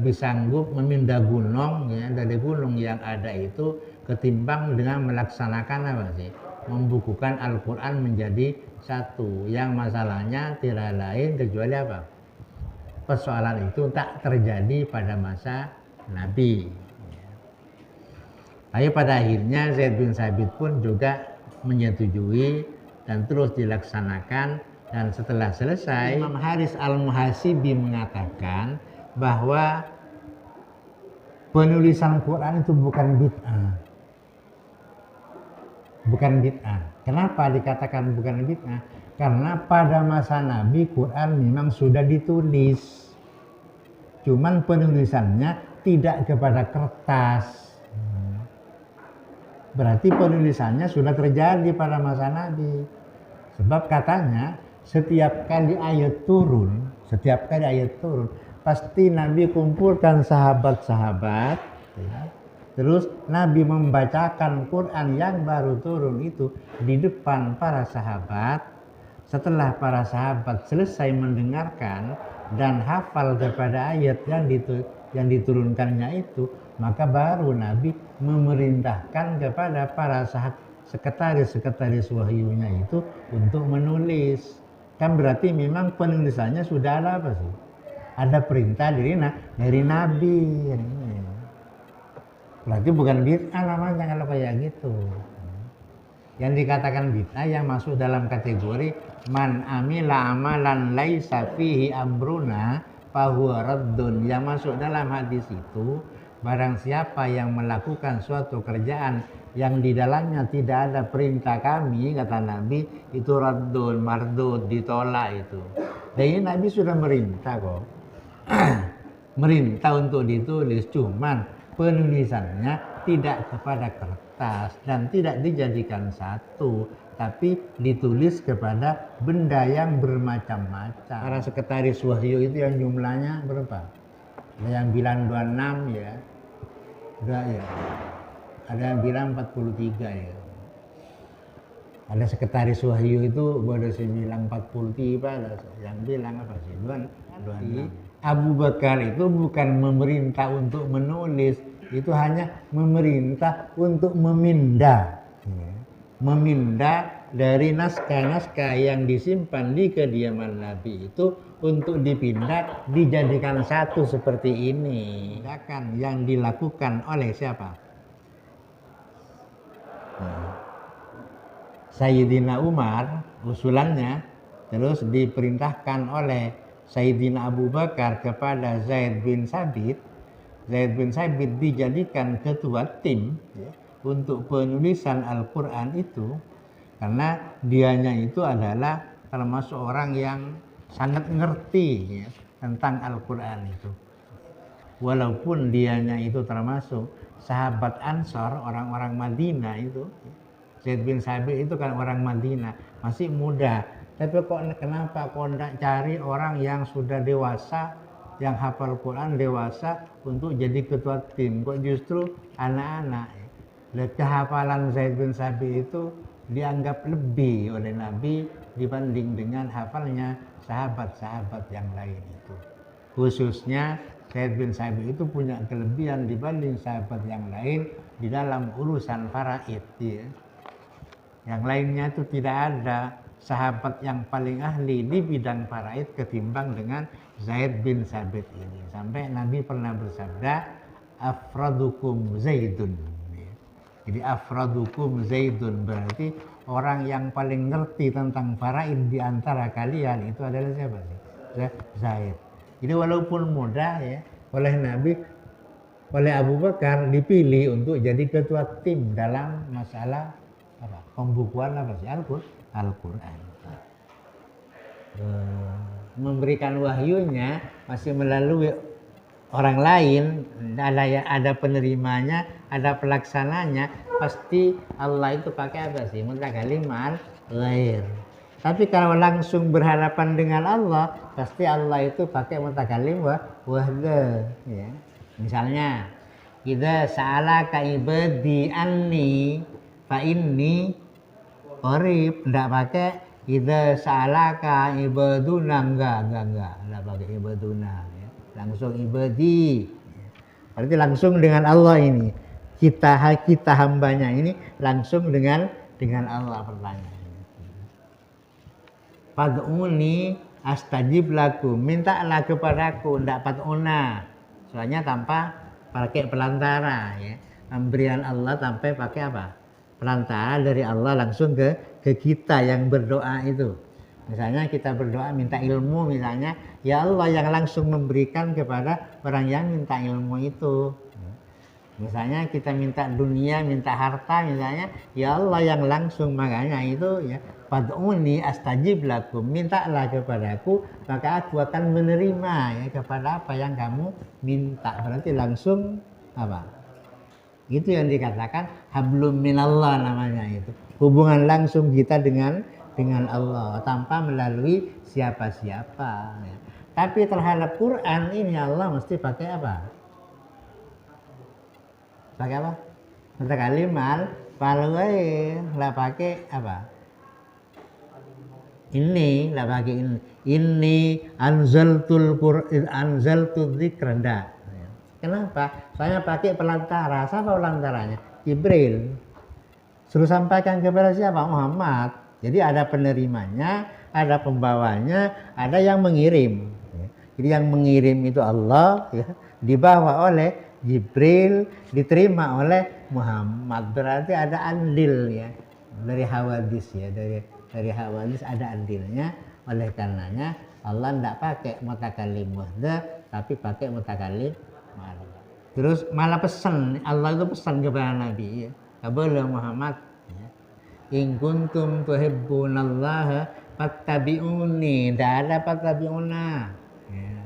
sanggup memindah gunung ya, dari gunung yang ada itu ketimbang dengan melaksanakan apa sih, membukukan Al-Quran menjadi satu, yang masalahnya tidak lain kecuali apa, persoalan itu tak terjadi pada masa Nabi. Tapi pada akhirnya Zaid bin Sabit pun juga menyetujui dan terus dilaksanakan. Dan setelah selesai, Imam Haris Al-Muhasibi mengatakan bahwa penulisan Quran itu bukan bid'ah. Bukan bid'ah. Kenapa dikatakan bukan bid'ah? Karena pada masa Nabi Quran memang sudah ditulis. Cuman penulisannya tidak kepada kertas. Berarti penulisannya sudah terjadi pada masa Nabi. Sebab katanya setiap kali ayat turun, pasti Nabi kumpulkan sahabat-sahabat, ya. Terus Nabi membacakan Quran yang baru turun itu di depan para sahabat. Setelah para sahabat selesai mendengarkan dan hafal kepada ayat yang diturunkannya itu, maka baru Nabi memerintahkan kepada para sekretaris wahyunya itu untuk menulis. Kan berarti memang penulisannya sudah ada apa sih? Ada perintah dari Nabi. Berarti bukan bid'ah namanya kalau kayak gitu. Yang dikatakan bid'ah yang masuk dalam kategori man amila amalan laisa fihi amruna fahuwa raddun. Yang masuk dalam hadis itu, barang siapa yang melakukan suatu kerjaan yang di dalamnya tidak ada perintah kami, kata Nabi, itu raddun, mardud, ditolak itu. Dan ini Nabi sudah merintah kok. Merintah untuk ditulis, cuman penulisannya tidak kepada kertas dan tidak dijadikan satu, tapi ditulis kepada benda yang bermacam-macam. Para sekretaris wahyu itu yang jumlahnya berapa? Ada yang bilang 26 ya. Enggak ya. Ada yang bilang 43 ya. Ada sekretaris wahyu itu boleh bilang 43, ada yang bilang apa sih? 26. Abu Bakar itu bukan memerintah untuk menulis, itu hanya memerintah untuk memindah. Memindah dari naskah-naskah yang disimpan di kediaman Nabi itu untuk dipindah, dijadikan satu seperti ini. Yang dilakukan oleh siapa? Sayyidina Umar, usulannya, terus diperintahkan oleh Sayyidina Abu Bakar kepada Zaid bin Sabit. Zaid bin Sabit dijadikan ketua tim ya, untuk penulisan Al-Quran itu, karena dianya itu adalah termasuk orang yang sangat ngerti ya, tentang Al-Quran itu. Walaupun dianya itu termasuk sahabat Ansor, orang-orang Madinah itu. Zaid bin Sabit itu kan orang Madinah, masih muda. Tapi kenapa kok tidak cari orang yang sudah dewasa, yang hafal Quran dewasa untuk jadi ketua tim? Kok justru anak-anak? Kehafalan Zaid bin Sabit itu dianggap lebih oleh Nabi dibanding dengan hafalnya sahabat-sahabat yang lain itu. Khususnya Zaid bin Sabit itu punya kelebihan dibanding sahabat yang lain di dalam urusan faraid. Ya. Yang lainnya itu tidak ada sahabat yang paling ahli di bidang faraid ketimbang dengan Zaid bin Sabit ini. Sampai Nabi pernah bersabda, afradukum Zaidun. Jadi afradukum Zaidun berarti orang yang paling ngerti tentang faraid di antara kalian itu adalah siapa sih? Zaid. Jadi walaupun muda ya, oleh Nabi, oleh Abu Bakar dipilih untuk jadi ketua tim dalam masalah apa? Pembukuan apa sih? Al-Quran. Memberikan wahyunya masih melalui orang lain, ada penerimanya, ada pelaksananya, pasti Allah itu pakai apa sih? Mutakalim al-ghair. Tapi kalau langsung berhadapan dengan Allah, pasti Allah itu pakai mutakalim wahda. Ya. Misalnya, idza sa'alaka ibadi anni fa inni qarib, enggak pakai idza sa'alaka ibaduna, enggak pakai ibaduna ya. langsung ibadi. Berarti langsung dengan Allah ini. Kita hambanya ini langsung dengan Allah pertanyaan. Fad'uni astajib lakum, mintalah kepadaku, ndak fad'una. Soalnya tanpa pakai perantara ya. Pemberian Allah tanpa pakai apa? Perantara dari Allah langsung ke kita yang berdoa itu. Misalnya kita berdoa minta ilmu misalnya, ya Allah yang langsung memberikan kepada orang yang minta ilmu itu. Misalnya kita minta dunia, minta harta misalnya, ya Allah yang langsung, makanya itu ya, fad'uni astajib lakum, mintalah kepadaku maka aku akan menerima ya kepada apa yang kamu minta. Berarti langsung apa? Itu yang dikatakan hablum minallah namanya itu. Hubungan langsung kita dengan Allah tanpa melalui siapa-siapa ya. Tapi terhadap Quran ini Allah mesti pakai apa? Pakai apa? Kalimat palwai lah pakai apa? Ini lah pakai ini anzaltul Qur'an anzaltul dzikranda. Kenapa? Saya pakai pelantara. Siapa pelantaranya? Jibril. Suruh sampaikan kepada siapa? Muhammad. Jadi ada penerimanya, ada pembawanya, ada yang mengirim. Jadi yang mengirim itu Allah, ya, dibawa oleh Jibril, diterima oleh Muhammad. Berarti ada andil ya dari hawadis ya, dari hawadis ada andilnya. Oleh karenanya Allah tidak pakai mutakallim wahda, tapi pakai mutakallim ma'ruf. Terus malah pesan, Allah itu pesan kepada Nabi ya, kepada Muhammad ya. In kuntum tuhibbunallaha fattabi'uni, tidak ada fattabi'una ya.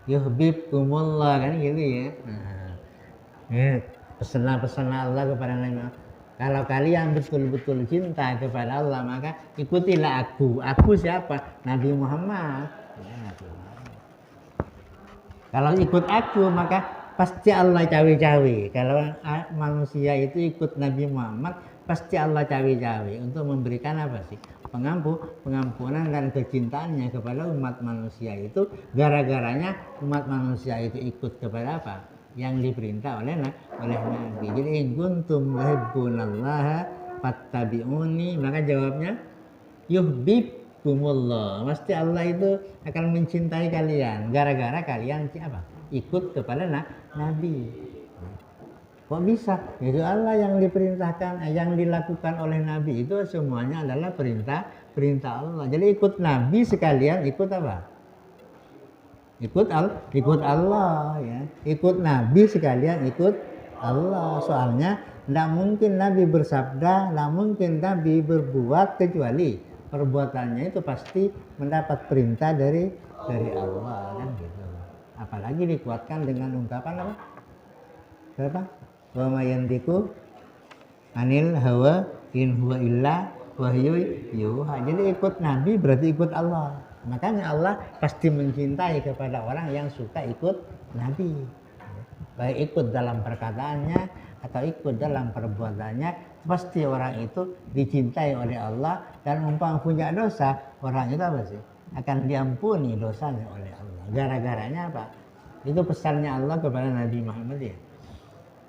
Yuhibbukumullah kan gitu ya. Pesan Allah kepada Nabi, kalau kalian betul-betul cinta kepada Allah maka ikutilah aku. Aku siapa? Nabi Muhammad ya. Kalau ikut aku maka pasti Allah cawe-cawe. Kalau manusia itu ikut Nabi Muhammad pasti Allah cawe-cawe untuk memberikan apa sih? Pengampunan dan kecintaannya kepada umat manusia itu. Gara-garanya umat manusia itu ikut kepada apa? Yang diperintah oleh Nabi. Jadi in kuntum tuhibbunallaha fattabi'uni, maka jawabnya yuhibbukumullah. Pasti Allah itu akan mencintai kalian gara-gara kalian apa? Ikut kepada Nabi. Kok bisa? Itu Allah yang diperintahkan, yang dilakukan oleh Nabi itu semuanya adalah perintah Allah. Jadi ikut Nabi sekalian ikut apa? Ikut Allah ya. Ikut Nabi sekalian ikut Allah. Soalnya tidak mungkin Nabi bersabda, tidak mungkin Nabi berbuat kecuali perbuatannya itu pasti mendapat perintah dari Allah kan gitu. Apalagi dikuatkan dengan ungkapan apa? Berapa? Wa ma yantiqu anil hawa in huwa illa wahyu yuha. Jadi ikut Nabi berarti ikut Allah. Makanya Allah pasti mencintai kepada orang yang suka ikut Nabi. Baik ikut dalam perkataannya atau ikut dalam perbuatannya, pasti orang itu dicintai oleh Allah. Dan umpama punya dosa, orang itu apa sih? Akan diampuni dosanya oleh Allah. Gara-garanya apa? Itu pesannya Allah kepada Nabi Muhammad ya.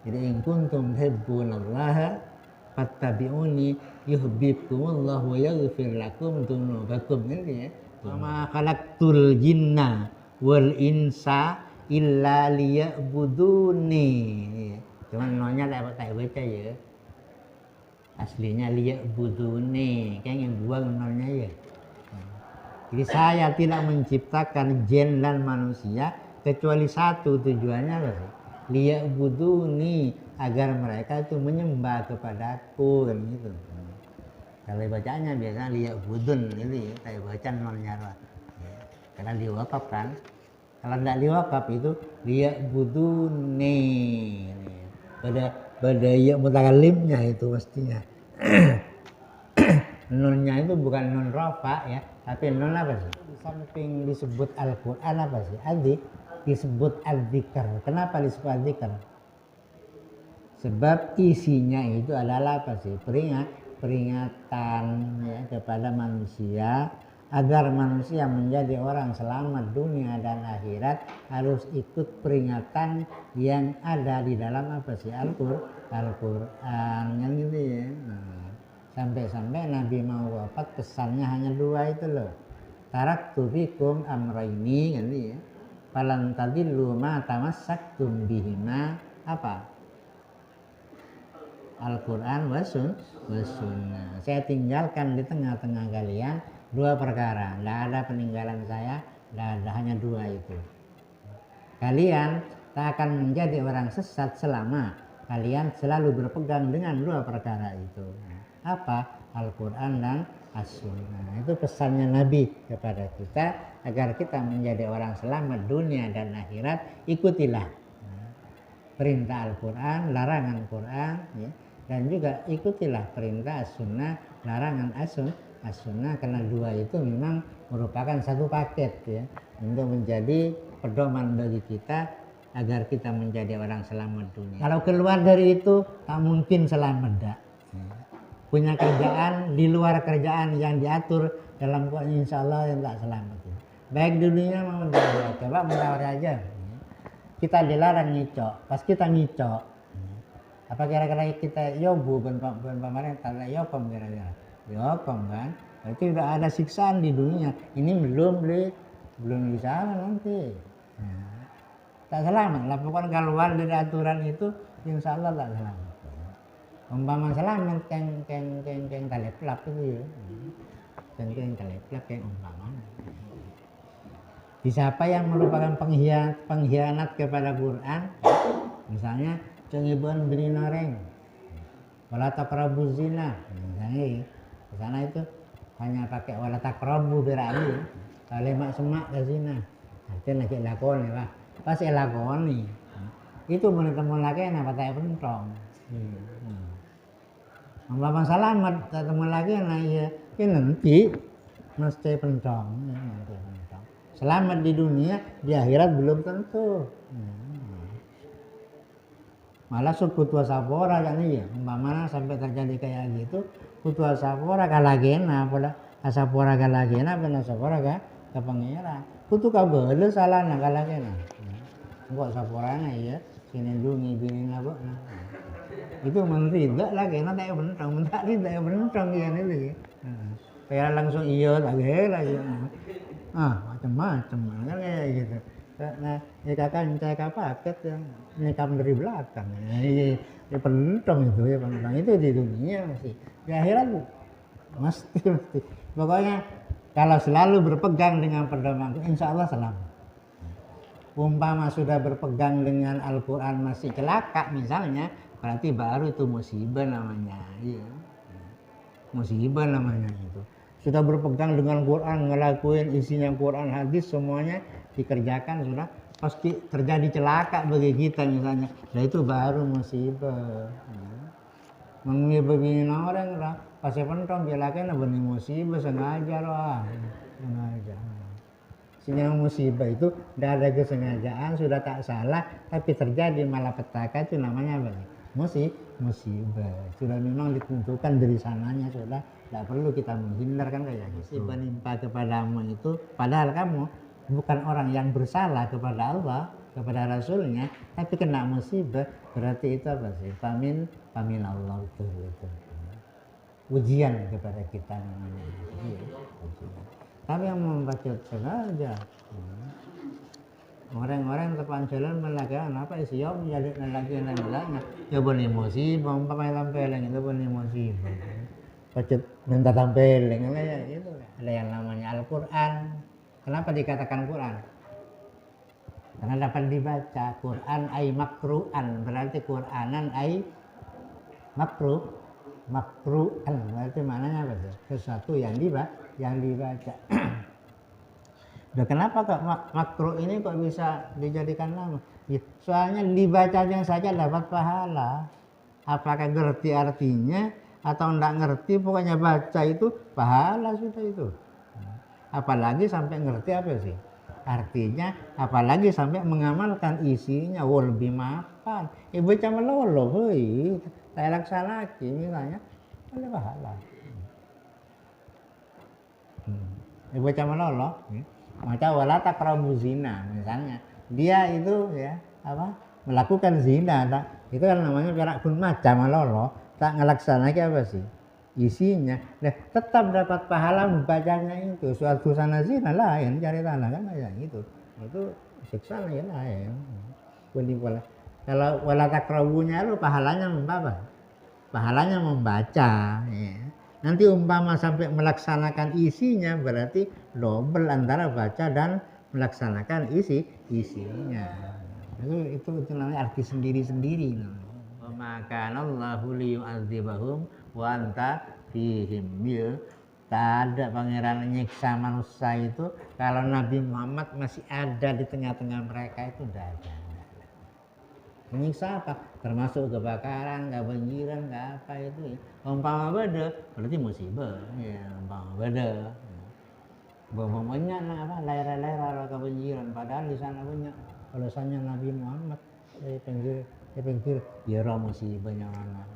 Jadi in kuntum tuhibbunallaha fattabi'uni yuhibbukumullah wa yaghfir lakum dzunubakum gitu ya. Wa khalaqtul jinna wal insa illa liya'buduni. Cuman nonya tak baca ya. Aslinya liya'buduni, kayak yang buang nolnya ya. Jadi saya tidak menciptakan jin dan manusia kecuali satu tujuannya apa sih? Liya'buduni, agar mereka itu menyembah kepadaku kan gitu. Kalau bacanya biasanya liya'budun gitu ya, kayak baca nolnya ya. Karena diwakaf kan. Kalau tidak diwakaf itu liya'buduni. Pada ya mutakallimnya itu mestinya. Nunnya itu bukan nun rafa ya, tapi nun apa sih? Di samping disebut Al-Quran apa sih? Disebut al-dzikr. Kenapa disebut al-dzikr? Sebab isinya itu adalah apa sih? Peringatan ya, kepada manusia agar manusia menjadi orang selamat dunia dan akhirat harus ikut peringatan yang ada di dalam apa sih Al-Quran kan gitu ya. Nah, sampai-sampai Nabi mau wafat pesannya hanya dua itu loh. Taraktu fikum amraini kan gitu ya. Falan tadillu ma tamassaktum bihima apa? Al-Quran was-sunnah. Saya tinggalkan di tengah-tengah kalian dua perkara. Tidak ada peninggalan saya, tidak ada, hanya dua itu. Kalian tak akan menjadi orang sesat selama kalian selalu berpegang dengan dua perkara itu. Apa? Al-Quran dan As-Sunnah. Itu pesannya Nabi kepada kita agar kita menjadi orang selamat dunia dan akhirat. Ikutilah perintah Al-Quran, larangan Quran, ya. Dan juga ikutilah perintah As-Sunnah, larangan As-Sunnah, karena dua itu memang merupakan satu paket ya, untuk menjadi pedoman bagi kita agar kita menjadi orang selamat dunia. Kalau keluar dari itu tak mungkin selamat dah. Punya kerjaan di luar kerjaan yang diatur dalam Quran, insya Allah yang tak selamat. Baik dunia maupun di akhirat. Coba mentawar aja. Kita dilarang ngicok, pas kita ngicok, apa kira-kira kita yobu ben pemerintah yokom kira-kira, yokom kan? Itu sudah ada siksaan di dunia. Ini belum bisa nanti. Nah, tak selamat. Lah pokoknya kalau keluar dari aturan itu, insya Allah tak selamat. Umpama selamat keng taleplak itu ya, keng taleplak keng umpama. Siapa yang merupakan pengkhianat kepada Quran, misalnya cengiban beri noreng, wala taqrabu zina, misalnya di sana itu hanya pakai wala taqrabu berani, kalimat semak ke zina, artinya lagi lakoni lah, pas lakoni, itu menetemu lagi apa tak pentong, umpama selamat ketemu lagi nah ya nanti mesti pentong, nanti pentong. Selamat di dunia, di akhirat belum tentu. Malah kutua sapora kan iya, umpamanya sampai terjadi kayak gitu, kutua sapora kalagena, pada sapora kalagena, benar sapora ke pangeran. Kutu kabel salah nak kalagena. Enggak saporanya ya, sini dungi bini nabo. Itu menteri enggak lagi, nanti tak bentang, mentari tak bentang ya ini. Kayak langsung iya lagi. Macam-macam kan kayak gitu. Nah, ya kakak saya paket yang nikam dari belakang. Ya pentong itu ya pentong itu di dunia masih. Di akhirat mesti. Pokoknya kalau selalu berpegang dengan pedoman, insya Allah selamat. Umpama sudah berpegang dengan Al-Quran masih celaka misalnya, berarti baru itu musibah namanya. Iya. Musibah namanya itu. Sudah berpegang dengan Quran, ngelakuin isinya Quran, hadis semuanya dikerjakan, sudah pasti terjadi celaka bagi kita misalnya. Nah itu baru musibah. Mengibabin orang lah, pasti pentong jelakan benih musibah sengaja lah, sengaja. Sinyal musibah itu tidak ada kesengajaan, sudah tak salah, tapi terjadi malapetaka itu namanya apa? Musibah. Sudah memang ditentukan dari sananya sudah. Tidak perlu kita menghindarkan kayak gitu. Musibah nimpa kepadamu itu, padahal kamu bukan orang yang bersalah kepada Allah, kepada Rasulnya, tapi kena musibah, berarti itu apa sih? Pamin Allah itu. Ujian kepada kita namanya. Tapi yang membaca sengaja. Orang-orang terpancalan melakukan apa siap menjadi lelaki dan belakang. Ya boleh musibah, umpamanya tampeleng itu boleh musibah. Pacet minta tampeleng ya itu. Ada yang namanya Al-Quran. Kenapa dikatakan Quran? Karena dapat dibaca Quran ay makru'an, berarti Quranan ay makru'an, berarti maknanya apa sih? Sesuatu yang dibaca. Nah, kenapa kok makruh ini kok bisa dijadikan nama? Ya, soalnya dibacanya saja dapat pahala. Apakah ngerti artinya atau enggak ngerti, pokoknya baca itu pahala sudah itu. Apalagi sampai ngerti apa sih artinya, apalagi sampai mengamalkan isinya, lebih makan. Ibu cuma melolo, hei, tak laksanakan misalnya, boleh pahala. bocah melolo, ya. Maka wala taqrabu zina, misalnya dia itu ya apa melakukan zina, tak? Itu kan namanya perak pun macam melolo, tak ngelaksanakan apa sih isinya, nah, tetap dapat pahala membacanya itu. Suatu sana zina lain cari tanah kan kayak gitu, itu siksa lain lain. Kalau wala taqrabunya lu pahalanya apa? Pahalanya membaca. Ya. Nanti umpama sampai melaksanakan isinya berarti double antara baca dan melaksanakan isinya. Itu namanya arti sendiri-sendiri. Maka Allahu liyu'adzibahum wa anta fihim. Ya. Tak ada pangeran nyiksa manusia itu kalau Nabi Muhammad masih ada di tengah-tengah mereka, itu tidak ada. Menyiksa apa? Termasuk kebakaran, kebanjiran, apa itu. Umpama beda, berarti musibah. Ya, umpama beda. Banyak apa? Daerah-daerah kebanjiran. Padahal di sana banyak alasannya Nabi Muhammad. Pinggir, ya musibahnya mana.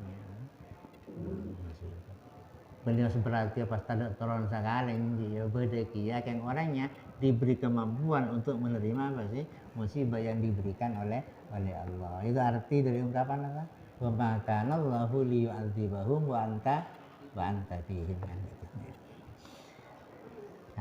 Beliau seperti pas tanda turun sekali, dia beda kia yang orangnya diberi kemampuan untuk menerima apa sih musibah yang diberikan oleh Allah. Itu arti dari ungkapan apa? Wa ma kana Allahu liyu'adzibahum wa anta fihim.